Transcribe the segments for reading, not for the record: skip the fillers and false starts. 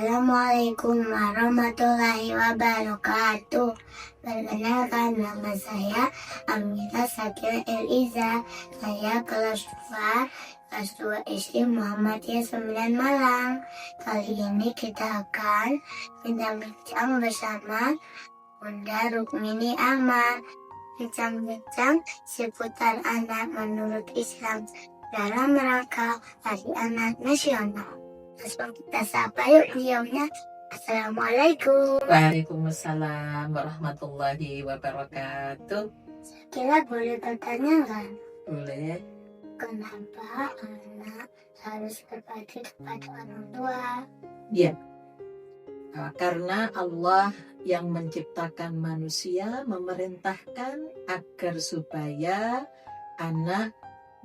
Assalamualaikum warahmatullahi wabarakatuh. Perkenalkan, nama saya Amira Sakira Eliza. Saya kelas 2 SD Muhammadiyah 9 Malang. Kali ini kita akan bincang-bincang bersama Bunda Rukmini Ahmad. Bincang-bincang seputar anak menurut Islam dalam rangka Hari Anak Nasional. Langsung kita sapa yuk beliaunya. Assalamualaikum. Waalaikumsalam warahmatullahi wabarakatuh. Kira boleh bertanya nggak? Boleh. Kenapa anak harus berbakti kepada orang tua? Ya, karena Allah yang menciptakan manusia memerintahkan agar supaya anak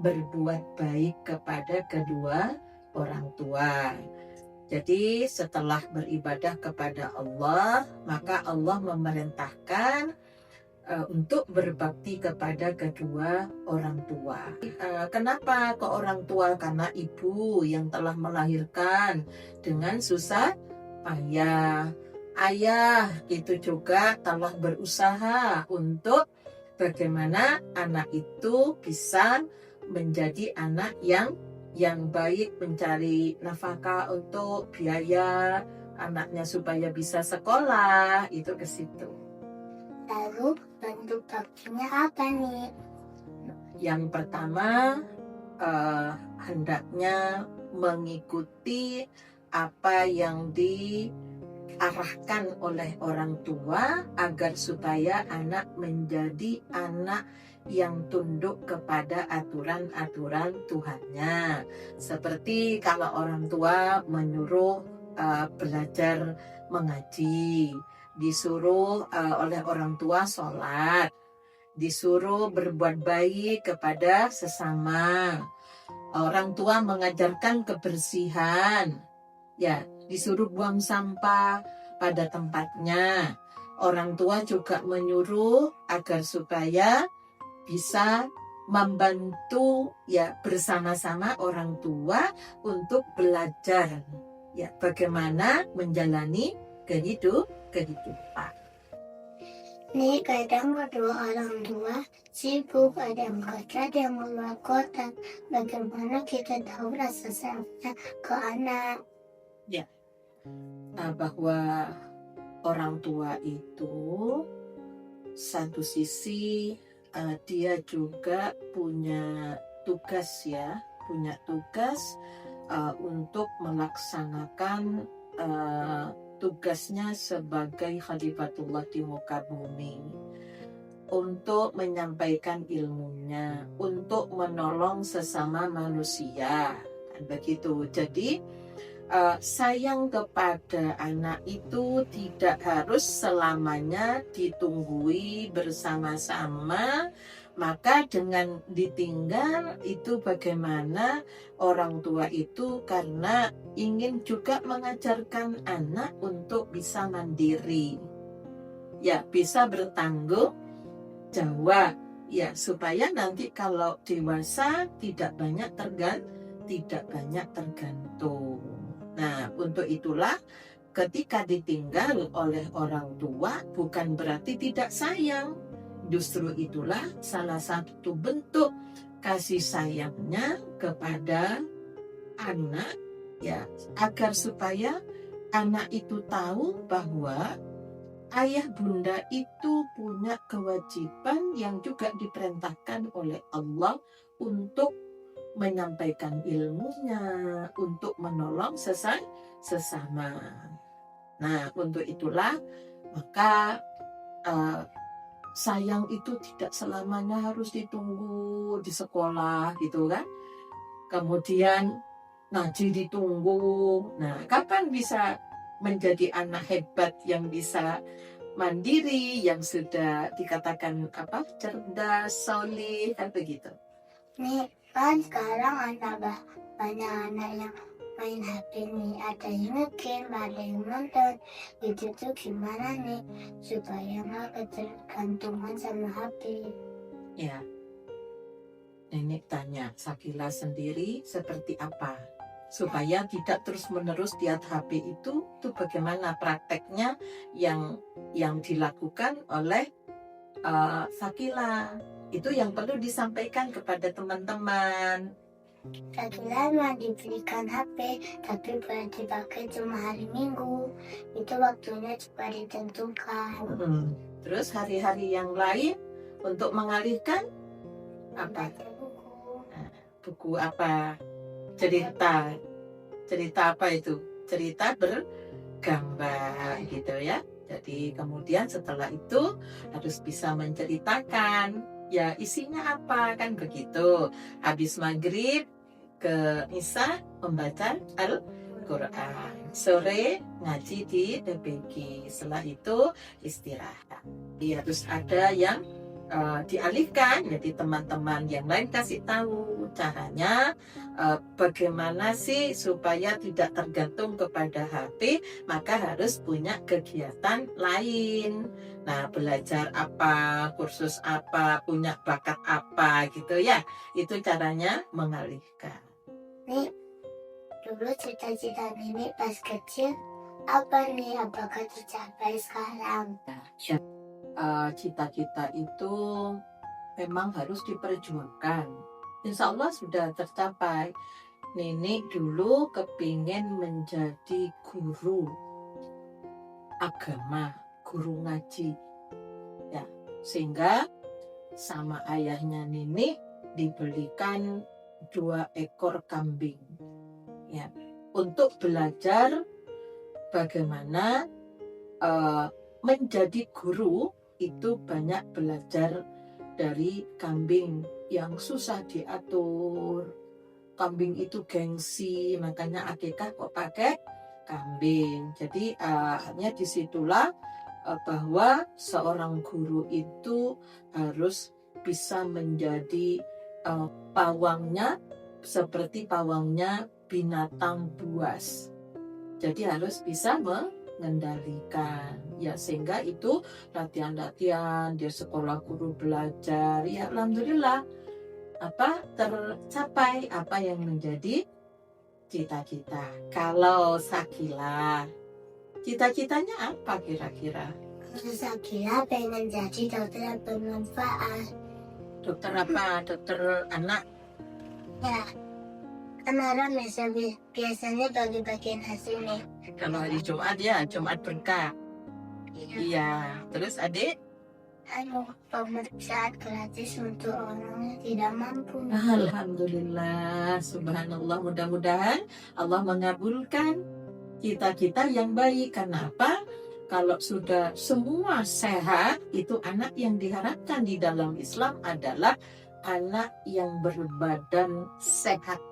berbuat baik kepada kedua orang tua. Jadi setelah beribadah kepada Allah, maka Allah memerintahkan untuk berbakti kepada kedua orang tua. Kenapa ke orang tua? Karena ibu yang telah melahirkan dengan susah payah. Ayah itu juga telah berusaha untuk bagaimana anak itu bisa menjadi anak yang baik, mencari nafkah untuk biaya anaknya supaya bisa sekolah, itu ke situ. Lalu bentuk baktinya apa nih? Yang pertama, hendaknya mengikuti apa yang diarahkan oleh orang tua agar supaya anak menjadi anak yang tunduk kepada aturan-aturan Tuhannya. Seperti kalau orang tua menyuruh belajar mengaji, disuruh oleh orang tua sholat, disuruh berbuat baik kepada sesama, orang tua mengajarkan kebersihan, ya, disuruh buang sampah pada tempatnya. Orang tua juga menyuruh agar supaya bisa membantu ya bersama-sama orang tua untuk belajar ya bagaimana menjalani kehidupan. Nih kadang kedua orang tua sibuk, ada yang kerja, ada yang keluar kota. Bagaimana kita tahu rasa sayangnya ke anak? Ya, bahwa orang tua itu satu sisi dia juga punya tugas untuk melaksanakan tugasnya sebagai Khalifatullah di muka bumi, untuk menyampaikan ilmunya, untuk menolong sesama manusia, kan begitu. Jadi sayang kepada anak itu tidak harus selamanya ditunggui bersama-sama. Maka dengan ditinggal itu bagaimana orang tua itu karena ingin juga mengajarkan anak untuk bisa mandiri, ya, bisa bertanggung jawab, ya, supaya nanti kalau dewasa tidak banyak tergantung. Nah, untuk itulah ketika ditinggal oleh orang tua bukan berarti tidak sayang. Justru itulah salah satu bentuk kasih sayangnya kepada anak, ya, agar supaya anak itu tahu bahwa ayah bunda itu punya kewajiban yang juga diperintahkan oleh Allah untuk menyampaikan ilmunya, untuk menolong sesama. Nah, untuk itulah maka sayang itu tidak selamanya harus ditunggu di sekolah gitu kan. Kemudian ngaji ditunggu. Nah, kapan bisa menjadi anak hebat yang bisa mandiri, yang sudah dikatakan cerdas, solih, kan begitu. Nih kan sekarang banyak anak yang main HP nih, ada yang nge-game, ada yang nonton. Itu tuh gimana nih supaya nggak ketergantungan sama HP? Ya, Nenek tanya, Sakila sendiri seperti apa? supaya tidak terus-menerus lihat HP itu bagaimana prakteknya yang dilakukan oleh Sakila. Itu yang perlu disampaikan kepada teman-teman. Sakila mau diberikan HP, tapi boleh dipakai cuma hari Minggu. Itu waktunya juga ditentukan. Terus hari-hari yang lain untuk mengalihkan apa? Baca buku. Buku apa? Cerita apa itu? Cerita bergambar gitu ya. Jadi kemudian setelah itu harus bisa menceritakan ya isinya apa, kan begitu. Habis maghrib ke Isya membaca Al-Quran, sore ngaji di TPG, setelah itu istirahat. Ya, terus ada yang dialihkan, jadi teman-teman yang lain kasih tahu caranya bagaimana sih supaya tidak tergantung kepada HP, maka harus punya kegiatan lain. Nah, belajar apa, kursus apa, punya bakat apa gitu ya. Itu caranya mengalihkan. Nih, dulu cita-cita Nenek pas kecil apa nih? Apakah tercapai sekarang? Cita-cita itu memang harus diperjuangkan. Insya Allah sudah tercapai. Nenek dulu kepingin menjadi guru agama, guru ngaji, ya, sehingga sama ayahnya Nenek dibelikan 2 ekor kambing, ya, untuk belajar bagaimana menjadi guru. Itu banyak belajar dari kambing yang susah diatur. Kambing itu gengsi, makanya akikah kok pakai kambing. Jadi hanya disitulah bahwa seorang guru itu harus bisa menjadi pawangnya seperti pawangnya binatang buas. Jadi harus bisa mengendalikan, ya, sehingga itu latihan-latihan di sekolah guru belajar, ya alhamdulillah tercapai apa yang menjadi cita-cita. Kalau Sakila, cita-citanya apa kira-kira? Sakila pengen jadi dokter yang bermanfaat. Dokter apa? Dokter anak? Ya, kemarin biasanya bagi-bagian hasilnya. Kalau hari Jumat ya, Jumat berkah. Iya. Terus adik? Pemeriksaan gratis untuk orang yang tidak mampu. Alhamdulillah, subhanallah, mudah-mudahan Allah mengabulkan cita-cita yang baik. Kenapa? Kalau sudah semua sehat, itu anak yang diharapkan di dalam Islam adalah anak yang berbadan sehat.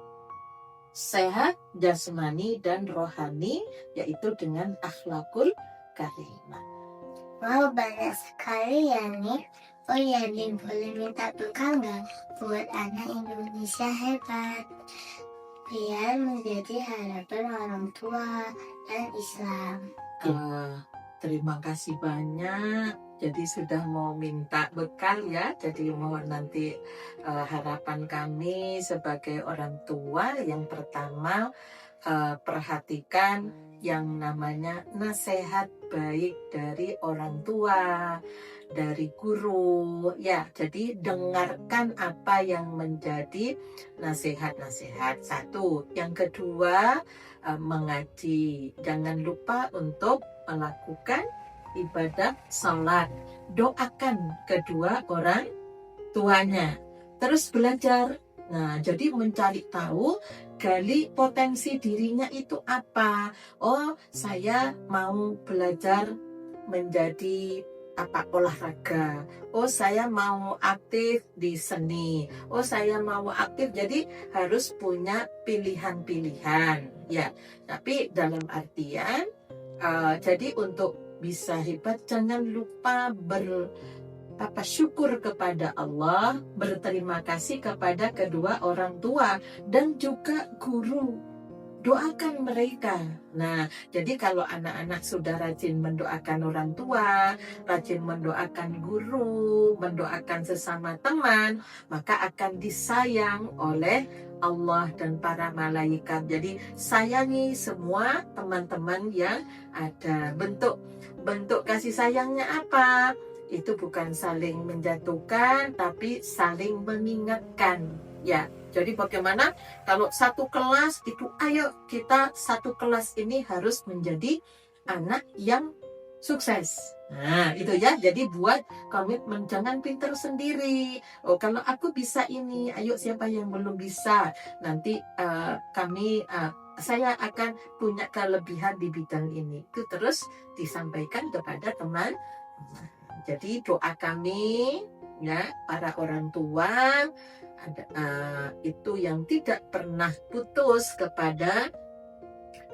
Sehat jasmani dan rohani, yaitu dengan akhlakul karimah. Wow, banyak sekali ya nih. Oh ya nih, boleh minta bekal nggak buat anak Indonesia hebat, biar menjadi harapan orang tua dan Islam. Terima kasih banyak. Jadi sudah mau minta bekal ya. Jadi mohon nanti harapan kami sebagai orang tua, yang pertama perhatikan yang namanya nasihat baik dari orang tua, dari guru, ya. Jadi dengarkan apa yang menjadi nasihat-nasihat. Satu, yang kedua mengaji. Jangan lupa untuk melakukan ibadah salat. Doakan kedua orang tuanya. Terus belajar. Nah, jadi mencari tahu, gali potensi dirinya itu apa. Oh, saya mau belajar menjadi olahraga. Oh, saya mau aktif di seni. Oh, saya mau aktif. Jadi harus punya pilihan-pilihan, ya. Tapi dalam artian jadi untuk bisa hebat jangan lupa syukur kepada Allah, berterima kasih kepada kedua orang tua dan juga guru. doakan mereka. Nah, jadi kalau anak-anak sudah rajin mendoakan orang tua, rajin mendoakan guru, mendoakan sesama teman, maka akan disayang oleh Allah dan para malaikat. Jadi sayangi semua teman-teman yang ada. Bentuk kasih sayangnya apa? Itu bukan saling menjatuhkan, tapi saling mengingatkan. Ya, jadi bagaimana kalau satu kelas itu, ayo kita satu kelas ini harus menjadi anak yang sukses. Nah, itu ya. Jadi buat komitmen, jangan pintar sendiri. Oh, kalau aku bisa ini, ayo siapa yang belum bisa? Nanti saya akan punya kelebihan di bidang ini. Itu terus disampaikan kepada teman. Jadi doa kami, ya, para orang tua itu yang tidak pernah putus kepada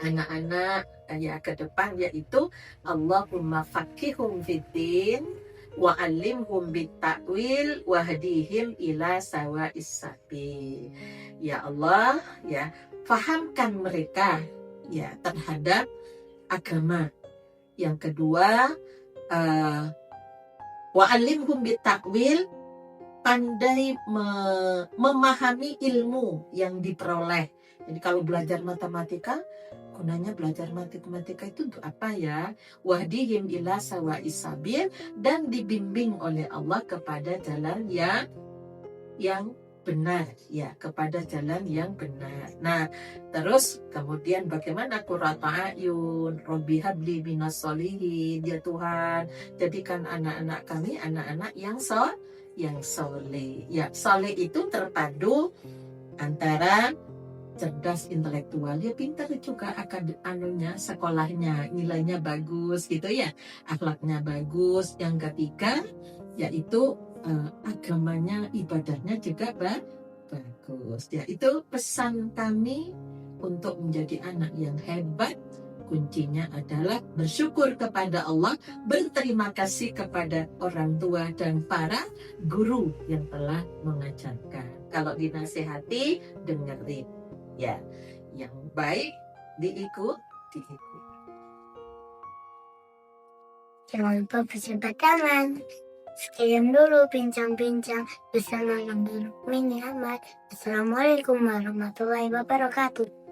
anak-anak ya ke depan, yaitu Allahumma faqihum fiddin wa alimhum bitta'wil wahdihim ila sawa'is sabil. Ya Allah, ya, fahamkan mereka ya terhadap agama. Yang kedua, wa alimhum bitta'wil, pandai memahami ilmu yang diperoleh. Jadi kalau belajar matematika, gunanya belajar matematika itu untuk apa ya? Wahdihim ila sawa'is sabil, dan dibimbing oleh Allah kepada jalan yang benar, ya, kepada jalan yang benar. Nah, terus kemudian bagaimana qurrata ayun, Robbi habli minas solihin, ya Tuhan, jadikan anak-anak kami anak-anak yang soleh. Ya, soleh itu terpadu antara cerdas intelektual, ya pintar juga sekolahnya, nilainya bagus gitu ya, akhlaknya bagus. Yang ketiga yaitu agamanya, ibadahnya juga bagus. Ya, itu pesan kami untuk menjadi anak yang hebat. Kuncinya adalah bersyukur kepada Allah, berterima kasih kepada orang tua dan para guru yang telah mengajarkan. Kalau dinasihati, dengerin. Ya, yang baik diikut. Jangan lupa bersahabat tangan. Sekian dulu bincang-bincang bersama Yang Guru Mini Ahmad. Assalamualaikum warahmatullahi wabarakatuh.